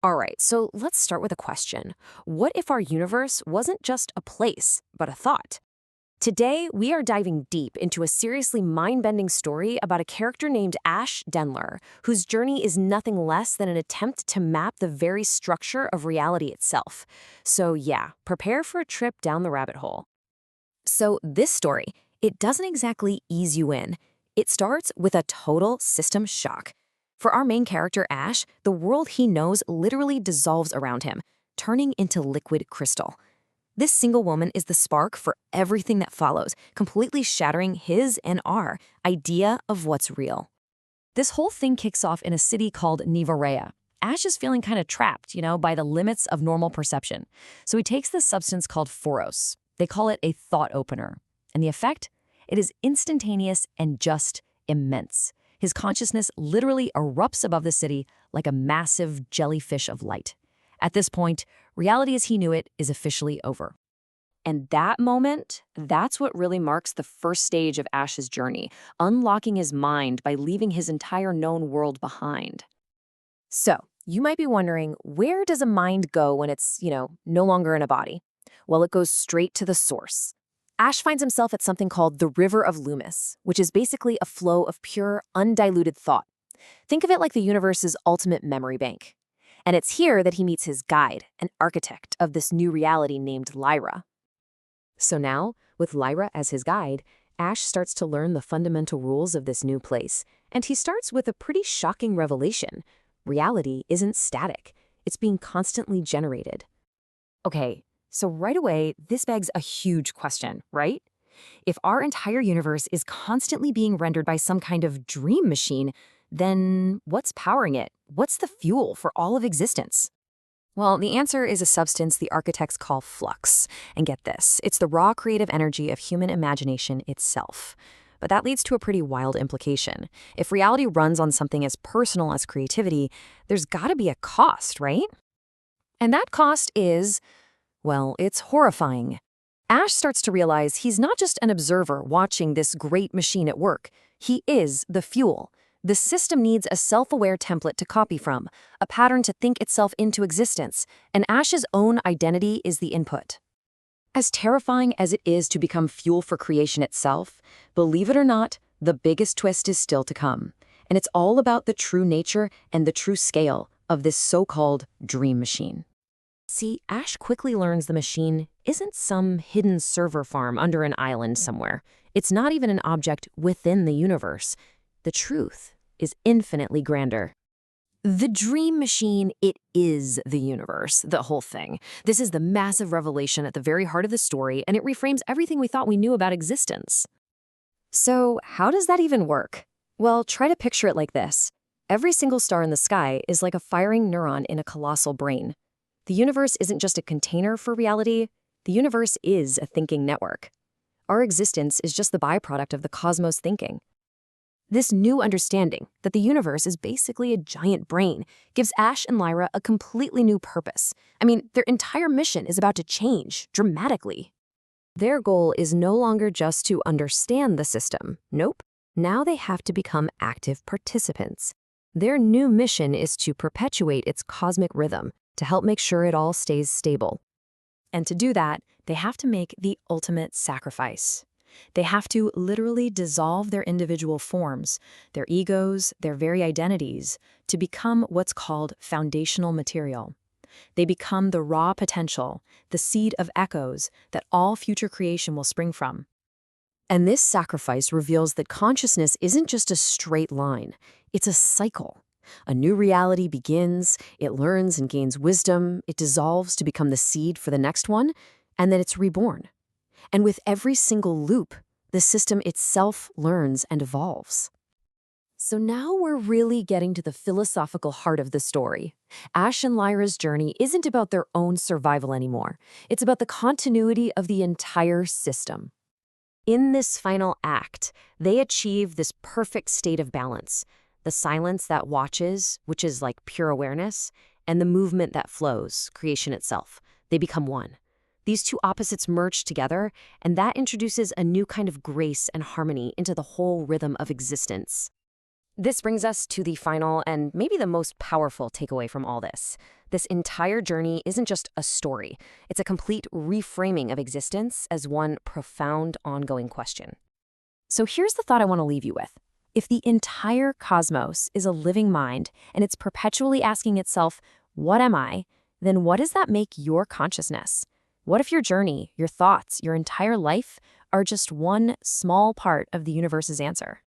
All right, so let's start with a question. What if our universe wasn't just a place, but a thought? Today, we are diving deep into a seriously mind-bending story about a character named Ash Denler, whose journey is nothing less than an attempt to map the very structure of reality itself. So yeah, prepare for a trip down the rabbit hole. So this story, it doesn't exactly ease you in. It starts with a total system shock. For our main character, Ash, the world he knows literally dissolves around him, turning into liquid crystal. This single woman is the spark for everything that follows, completely shattering his and our idea of what's real. This whole thing kicks off in a city called Nivarea. Ash is feeling kind of trapped, by the limits of normal perception. So he takes this substance called Phoros. They call it a thought opener. And the effect? It is instantaneous and just immense. His consciousness literally erupts above the city like a massive jellyfish of light. At this point, reality as he knew it is officially over. And that moment, that's what really marks the first stage of Ash's journey, unlocking his mind by leaving his entire known world behind. So, you might be wondering, where does a mind go when it's, no longer in a body? Well, it goes straight to the source. Ash finds himself at something called the River of Loomis, which is basically a flow of pure, undiluted thought. Think of it like the universe's ultimate memory bank. And it's here that he meets his guide, an architect of this new reality named Lyra. So now, with Lyra as his guide, Ash starts to learn the fundamental rules of this new place. And he starts with a pretty shocking revelation. Reality isn't static. It's being constantly generated. Okay, so right away, this begs a huge question, right? If our entire universe is constantly being rendered by some kind of dream machine, then what's powering it? What's the fuel for all of existence? Well, the answer is a substance the architects call flux. And get this, it's the raw creative energy of human imagination itself. But that leads to a pretty wild implication. If reality runs on something as personal as creativity, there's gotta be a cost, right? And that cost is, well, it's horrifying. Ash starts to realize he's not just an observer watching this great machine at work. He is the fuel. The system needs a self-aware template to copy from, a pattern to think itself into existence, and Ash's own identity is the input. As terrifying as it is to become fuel for creation itself, believe it or not, the biggest twist is still to come. And it's all about the true nature and the true scale of this so-called dream machine. See, Ash quickly learns the machine isn't some hidden server farm under an island somewhere. It's not even an object within the universe. The truth is infinitely grander. The dream machine, it is the universe, the whole thing. This is the massive revelation at the very heart of the story, and it reframes everything we thought we knew about existence. So, how does that even work? Well, try to picture it like this. Every single star in the sky is like a firing neuron in a colossal brain. The universe isn't just a container for reality. The universe is a thinking network. Our existence is just the byproduct of the cosmos thinking. This new understanding that the universe is basically a giant brain gives Ash and Lyra a completely new purpose. I mean, their entire mission is about to change dramatically. Their goal is no longer just to understand the system. Nope. Now they have to become active participants. Their new mission is to perpetuate its cosmic rhythm, to help make sure it all stays stable. And to do that, they have to make the ultimate sacrifice. They have to literally dissolve their individual forms, their egos, their very identities, to become what's called foundational material. They become the raw potential, the seed of echoes that all future creation will spring from. And this sacrifice reveals that consciousness isn't just a straight line, it's a cycle. A new reality begins, it learns and gains wisdom, it dissolves to become the seed for the next one, and then it's reborn. And with every single loop, the system itself learns and evolves. So now we're really getting to the philosophical heart of the story. Ash and Lyra's journey isn't about their own survival anymore. It's about the continuity of the entire system. In this final act, they achieve this perfect state of balance. The silence that watches, which is like pure awareness, and the movement that flows, creation itself. They become one. These two opposites merge together, and that introduces a new kind of grace and harmony into the whole rhythm of existence. This brings us to the final and maybe the most powerful takeaway from all this. This entire journey isn't just a story, it's a complete reframing of existence as one profound, ongoing question. So here's the thought I want to leave you with. If the entire cosmos is a living mind and it's perpetually asking itself, what am I? Then what does that make your consciousness? What if your journey, your thoughts, your entire life are just one small part of the universe's answer?